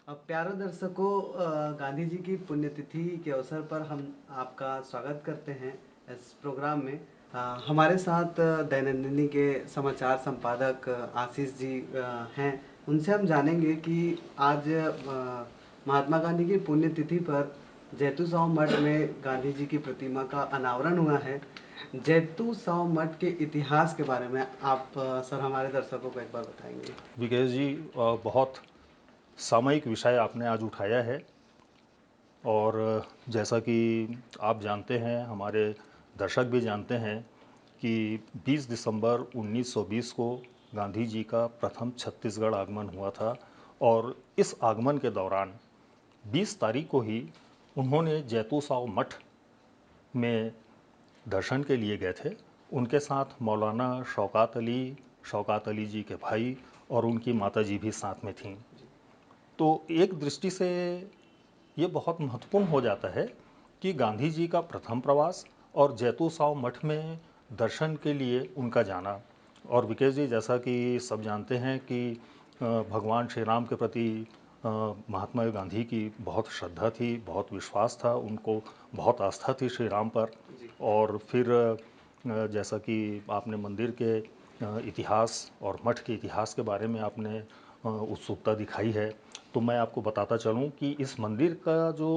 अब प्यारे दर्शकों, गांधी जी की पुण्यतिथि के अवसर पर हम आपका स्वागत करते हैं इस प्रोग्राम में। हमारे साथ दैनंदिनी के समाचार संपादक आशीष जी हैं। उनसे हम जानेंगे कि आज महात्मा गांधी की पुण्यतिथि पर जैतू साव मठ में गांधी जी की प्रतिमा का अनावरण हुआ है। जैतू साव मठ के इतिहास के बारे में आप सर हमारे दर्शकों को एक बार बताएंगे। विकेश जी, बहुत सामयिक विषय आपने आज उठाया है। और जैसा कि आप जानते हैं, हमारे दर्शक भी जानते हैं कि 20 दिसंबर 1920 को गांधी जी का प्रथम छत्तीसगढ़ आगमन हुआ था। और इस आगमन के दौरान 20 तारीख को ही उन्होंने जैतू साव मठ में दर्शन के लिए गए थे। उनके साथ मौलाना शौकत अली जी के भाई और उनकी माता जी भी साथ में थीं। तो एक दृष्टि से ये बहुत महत्वपूर्ण हो जाता है कि गांधी जी का प्रथम प्रवास और जैतू साव मठ में दर्शन के लिए उनका जाना। और विकेश जी, जैसा कि सब जानते हैं कि भगवान श्री राम के प्रति महात्मा गांधी की बहुत श्रद्धा थी, बहुत विश्वास था, उनको बहुत आस्था थी श्री राम पर। और फिर जैसा कि आपने मंदिर के इतिहास और मठ के इतिहास के बारे में आपने उत्सुकता दिखाई है, तो मैं आपको बताता चलूं कि इस मंदिर का जो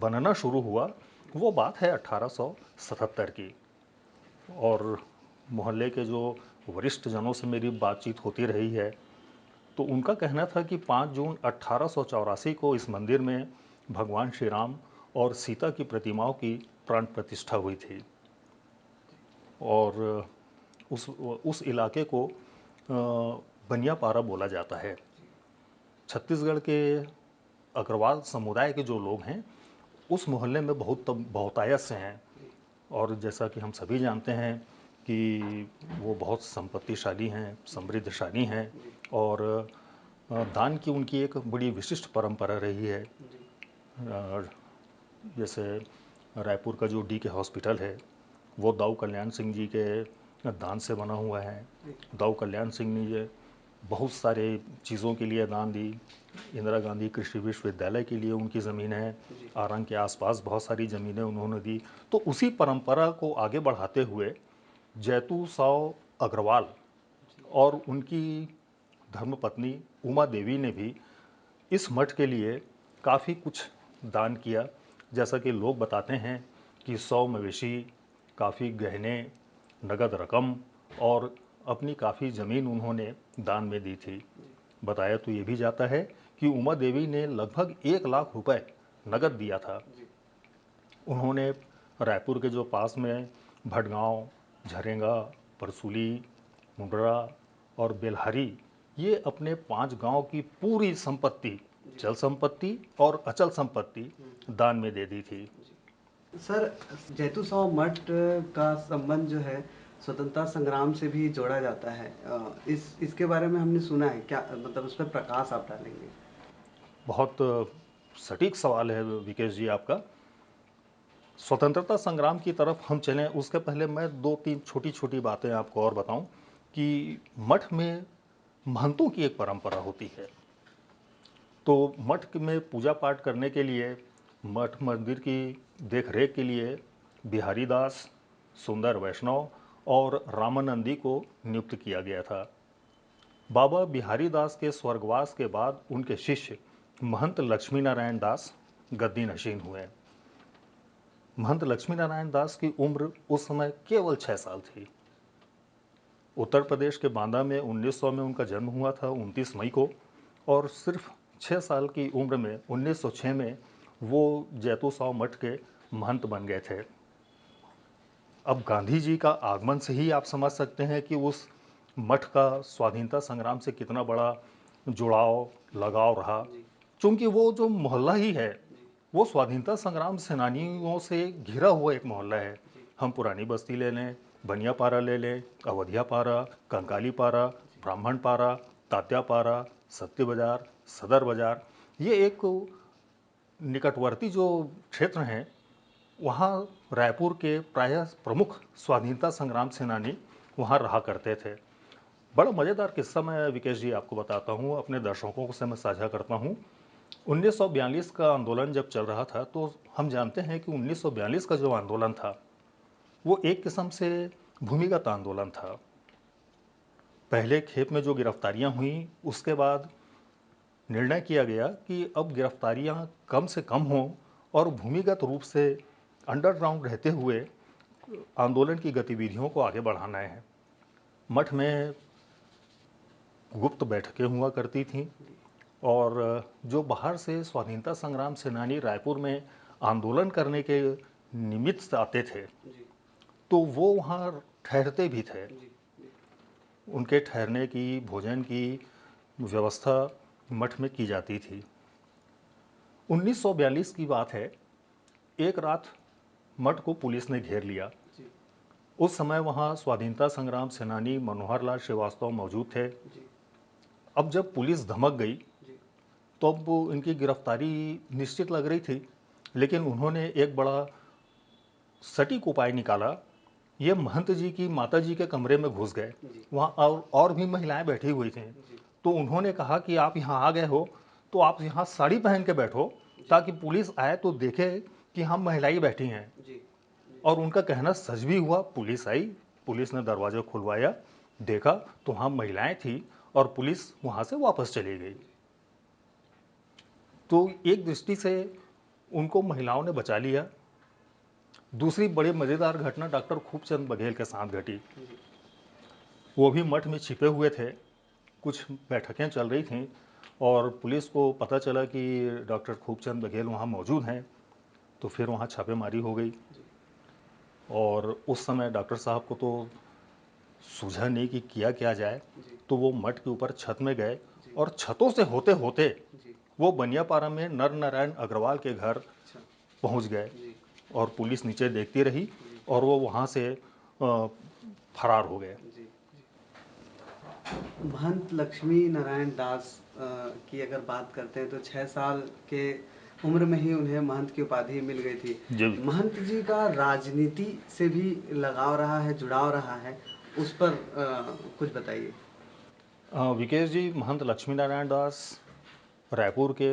बनना शुरू हुआ वो बात है 1877 की। और मोहल्ले के जो वरिष्ठ जनों से मेरी बातचीत होती रही है, तो उनका कहना था कि 5 जून 1884 को इस मंदिर में भगवान श्री राम और सीता की प्रतिमाओं की प्राण प्रतिष्ठा हुई थी। और उस इलाके को बनियापारा बोला जाता है। छत्तीसगढ़ के अग्रवाल समुदाय के जो लोग हैं उस मोहल्ले में बहुतायत से हैं। और जैसा कि हम सभी जानते हैं कि वो बहुत संपत्तिशाली हैं, समृद्धशाली हैं। और दान की उनकी एक बड़ी विशिष्ट परंपरा रही है। जैसे रायपुर का जो DK हॉस्पिटल है वो दाऊ कल्याण सिंह जी के दान से बना हुआ है। दाऊ कल्याण सिंह ने ये बहुत सारे चीज़ों के लिए दान दी। इंदिरा गांधी कृषि विश्वविद्यालय के लिए उनकी ज़मीन है। आरंग के आसपास बहुत सारी ज़मीनें उन्होंने दी। तो उसी परंपरा को आगे बढ़ाते हुए जैतू साव अग्रवाल और उनकी धर्मपत्नी उमा देवी ने भी इस मठ के लिए काफ़ी कुछ दान किया। जैसा कि लोग बताते हैं कि 100 मवेशी, काफ़ी गहने, नगद रकम और अपनी काफ़ी ज़मीन उन्होंने दान में दी थी। बताया तो ये भी जाता है कि उमा देवी ने लगभग 1 लाख रुपए नगद दिया था। उन्होंने रायपुर के जो पास में भटगांव, झरेंगा, परसूली, मुंडरा और बेलहारी, ये अपने 5 गांव की पूरी संपत्ति, चल संपत्ति और अचल संपत्ति दान में दे दी थी। सर, जैतू साव मठ का संबंध जो है स्वतंत्रता संग्राम से भी जोड़ा जाता है। इसके बारे में हमने सुना है, क्या मतलब उस पर प्रकाश आप डालेंगे? बहुत सटीक सवाल है विकेश जी आपका। स्वतंत्रता संग्राम की तरफ हम चलें उसके पहले मैं 2-3 छोटी छोटी बातें आपको और बताऊं कि मठ में महंतों की एक परंपरा होती है। तो मठ में पूजा पाठ करने के लिए, मठ मंदिर की देख रेख के लिए बिहारी दास, सुंदर वैष्णव और रामानंदी को नियुक्त किया गया था। बाबा बिहारी दास के स्वर्गवास के बाद उनके शिष्य महंत लक्ष्मी नारायण दास गद्दी नशीन हुए। महंत लक्ष्मी नारायण दास की उम्र उस समय केवल 6 साल थी। उत्तर प्रदेश के बांदा में 1900 में उनका जन्म हुआ था, 29 मई को। और सिर्फ 6 साल की उम्र में 1906 में वो जैतू साव मठ के महंत बन गए थे। अब गांधी जी का आगमन से ही आप समझ सकते हैं कि उस मठ का स्वाधीनता संग्राम से कितना बड़ा जुड़ाव, लगाव रहा। चूंकि वो जो मोहल्ला ही है वो स्वाधीनता संग्राम सेनानियों से घिरा हुआ एक मोहल्ला है। हम पुरानी बस्ती ले लें, बनियापारा ले लें, अवधिया पारा, कंकाली पारा, ब्राह्मण पारा, तात्या पारा, सत्य बाजार, सदर बाजार, ये एक निकटवर्ती जो क्षेत्र हैं, वहाँ रायपुर के प्रायः प्रमुख स्वाधीनता संग्राम सेनानी वहाँ रहा करते थे। बड़ा मज़ेदार किस्सा मैं विकेश जी आपको बताता हूँ, अपने दर्शकों से मैं साझा करता हूँ 1942 का आंदोलन जब चल रहा था तो हम जानते हैं कि 1942 का जो आंदोलन था वो एक किस्म से भूमिगत आंदोलन था। पहले खेप में जो गिरफ्तारियां हुई उसके बाद निर्णय किया गया कि अब गिरफ्तारियां कम से कम हों और भूमिगत रूप से अंडरग्राउंड रहते हुए आंदोलन की गतिविधियों को आगे बढ़ाना है। मठ में गुप्त बैठकें हुआ करती थीं और जो बाहर से स्वाधीनता संग्राम सेनानी रायपुर में आंदोलन करने के निमित्त आते थे जी तो वो वहाँ ठहरते भी थे। जी उनके ठहरने की, भोजन की व्यवस्था मठ में की जाती थी। 1942 की बात है, एक रात मठ को पुलिस ने घेर लिया। जी उस समय वहाँ स्वाधीनता संग्राम सेनानी मनोहर लाल श्रीवास्तव मौजूद थे। जी अब जब पुलिस धमक गई जी तो अब इनकी गिरफ्तारी निश्चित लग रही थी, लेकिन उन्होंने एक बड़ा सटीक उपाय निकाला। ये महंत जी की माता जी के कमरे में घुस गए। जी वहाँ और भी महिलाएं बैठी हुई थीं। जी तो उन्होंने कहा कि आप यहाँ आ गए हो तो आप यहाँ साड़ी पहन के बैठो जी ताकि पुलिस आए तो देखे कि हम महिलाएं बैठी हैं। जी जी और उनका कहना सच भी हुआ। पुलिस आई, पुलिस ने दरवाजा खुलवाया, देखा तो वहाँ महिलाएं थी और पुलिस वहाँ से वापस चली गई। तो एक दृष्टि से उनको महिलाओं ने बचा लिया। दूसरी बड़ी मज़ेदार घटना डॉक्टर खूबचंद बघेल के साथ घटी। जी वो भी मठ में छिपे हुए थे। कुछ बैठकें चल रही थीं और पुलिस को पता चला कि डॉक्टर खूबचंद बघेल वहाँ मौजूद हैं, तो फिर वहाँ छापेमारी हो गई। जी और उस समय डॉक्टर साहब को तो सूझा नहीं कि किया क्या जाए। जी तो वो मठ के ऊपर छत में गए जी और छतों से होते होते जी वो बनियापारा में नर नारायण अग्रवाल के घर अच्छा पहुंच गए। जी और पुलिस नीचे देखती रही जी और वो वहाँ से फरार हो गए। जी जी महंत लक्ष्मी नारायण दास की अगर बात करते हैं तो 6 साल के उम्र में ही उन्हें महंत की उपाधि मिल गई थी। जी महंत जी का राजनीति से भी लगाव रहा है, जुड़ाव रहा है, उस पर कुछ बताइए। विकेश जी, महंत लक्ष्मी नारायण दास रायपुर के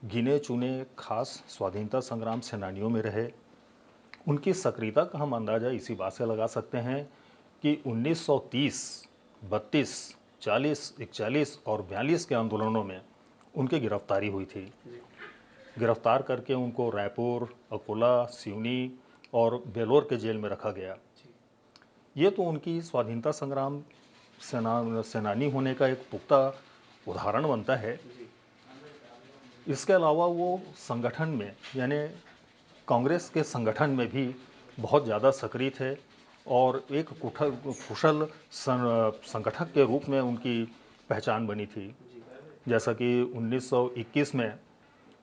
गिने चुने खास स्वाधीनता संग्राम सेनानियों में रहे। उनकी सक्रियता का हम अंदाज़ा इसी बात से लगा सकते हैं कि 1930, 32, 40, 41 और 42 के आंदोलनों में उनकी गिरफ्तारी हुई थी। जी गिरफ्तार करके उनको रायपुर, अकोला, सिवनी और बेलोर के जेल में रखा गया। जी ये तो उनकी स्वाधीनता संग्राम सेनानी होने का एक पुख्ता उदाहरण बनता है। जी इसके अलावा वो संगठन में यानी कांग्रेस के संगठन में भी बहुत ज़्यादा सक्रिय थे और एक कुशल संगठक के रूप में उनकी पहचान बनी थी। जी जैसा कि 1921 में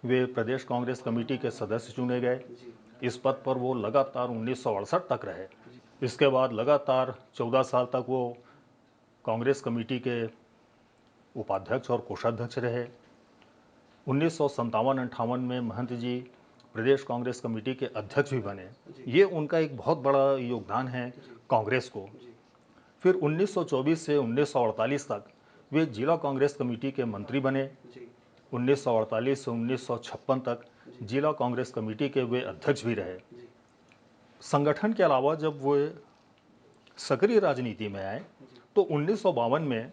वे प्रदेश कांग्रेस कमेटी के सदस्य चुने गए। जी इस पद पर वो लगातार 1968 तक रहे। जी इसके बाद लगातार 14 साल तक वो कांग्रेस कमेटी के उपाध्यक्ष और कोषाध्यक्ष रहे। 1957-58 में महंत जी प्रदेश कांग्रेस कमेटी के अध्यक्ष भी बने। जी ये उनका एक बहुत बड़ा योगदान है जी कांग्रेस को। जी फिर 1924 से 1948 तक वे जिला कांग्रेस कमेटी के मंत्री बने। जी 1948 से 1956 तक जी जिला कांग्रेस कमेटी के वे अध्यक्ष भी रहे। जी संगठन के अलावा जब वे सक्रिय राजनीति में आए जी तो 1952 में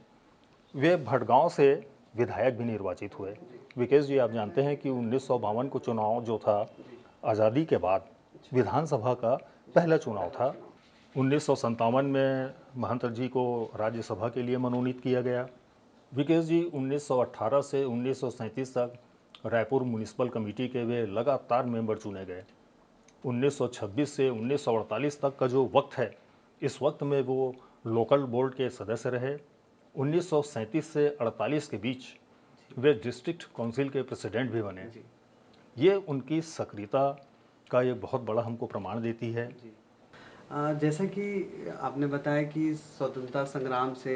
वे भटगांव से विधायक भी निर्वाचित हुए। जी विकेश जी, आप जानते हैं कि 1952 को चुनाव जो था जी आज़ादी के बाद अच्छा विधानसभा का जी पहला चुनाव पहला था। चुनाव 1957 में महंत जी को राज्यसभा के लिए मनोनीत किया गया। विकेश जी, 1918 से 1937 तक रायपुर म्यूनिसिपल कमेटी के वे लगातार मेंबर चुने गए। 1926 से 1948 तक का जो वक्त है, इस वक्त में वो लोकल बोर्ड के सदस्य रहे। 1937 से 48 के बीच वे डिस्ट्रिक्ट काउंसिल के प्रेसिडेंट भी बने। जी ये उनकी सक्रियता का एक बहुत बड़ा हमको प्रमाण देती है। जी जैसा कि आपने बताया कि स्वतंत्रता संग्राम से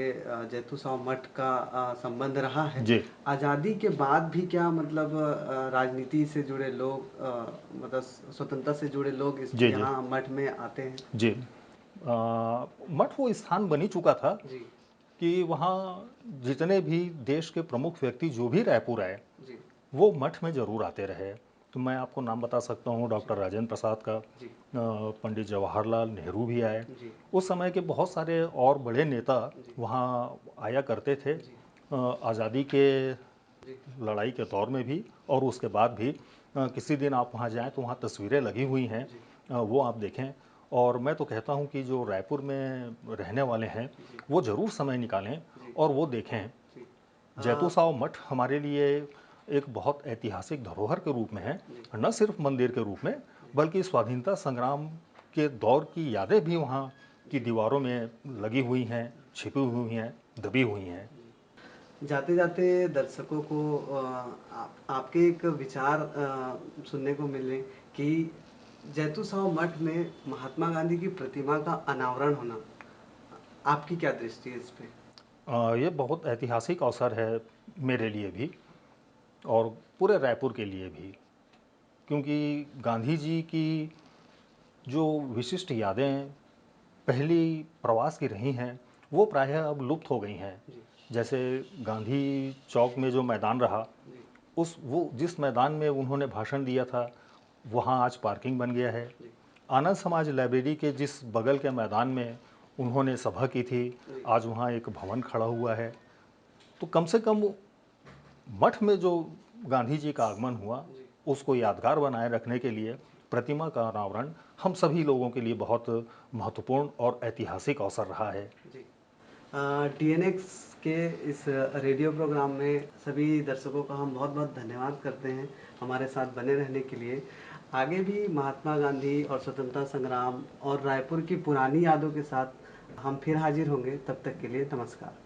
जैतू साव मठ का संबंध रहा है। जी आज़ादी के बाद भी क्या मतलब राजनीति से जुड़े लोग मतलब स्वतंत्रता से जुड़े लोग इस जी जी यहाँ मठ में आते हैं? जी मठ वो स्थान बन ही चुका था जी कि वहाँ जितने भी देश के प्रमुख व्यक्ति जो भी रायपुर आए, जी वो मठ में ज़रूर आते रहे। तो मैं आपको नाम बता सकता हूँ जी, डॉक्टर राजेंद्र प्रसाद का, जी, पंडित जवाहरलाल नेहरू भी आए। जी, उस समय के बहुत सारे और बड़े नेता जी, वहाँ आया करते थे। जी, आज़ादी के जी, लड़ाई के दौर में भी और उसके बाद भी। किसी दिन आप वहाँ जाएं तो वहाँ तस्वीरें लगी हुई हैं, जी, वो आप देखें। और मैं तो कहता हूँ कि जो रायपुर में रहने वाले हैं जी, वो ज़रूर समय निकालें जी, और वो देखें। जी, जैतू साव मठ हमारे लिए एक बहुत ऐतिहासिक धरोहर के रूप में है, जी, न सिर्फ मंदिर के रूप में बल्कि स्वाधीनता संग्राम के दौर की यादें भी वहाँ की जी, दीवारों में लगी हुई हैं, छिपी हुई हैं, दबी हुई हैं। जाते जाते दर्शकों को आपके एक विचार सुनने को मिले कि जैतूसाव मठ में महात्मा गांधी की प्रतिमा का अनावरण होना, आपकी क्या दृष्टि है इस पे? ये बहुत ऐतिहासिक अवसर है मेरे लिए भी और पूरे रायपुर के लिए भी, क्योंकि गांधी जी की जो विशिष्ट यादें पहली प्रवास की रही हैं वो प्रायः अब लुप्त हो गई हैं। जी, जैसे गांधी चौक में जो मैदान रहा, जी, उस वो जिस मैदान में उन्होंने भाषण दिया था वहाँ आज पार्किंग बन गया है। जी, आनंद समाज लाइब्रेरी के जिस बगल के मैदान में उन्होंने सभा की थी, जी, आज वहाँ एक भवन खड़ा हुआ है। तो कम से कम मठ में जो गांधी जी का आगमन हुआ जी, उसको यादगार बनाए रखने के लिए प्रतिमा का अनावरण हम सभी लोगों के लिए बहुत महत्वपूर्ण और ऐतिहासिक अवसर रहा है। जी। डीएनएक्स के इस रेडियो प्रोग्राम में सभी दर्शकों का हम बहुत बहुत धन्यवाद करते हैं हमारे साथ बने रहने के लिए। आगे भी महात्मा गांधी और स्वतंत्रता संग्राम और रायपुर की पुरानी यादों के साथ हम फिर हाजिर होंगे। तब तक के लिए नमस्कार।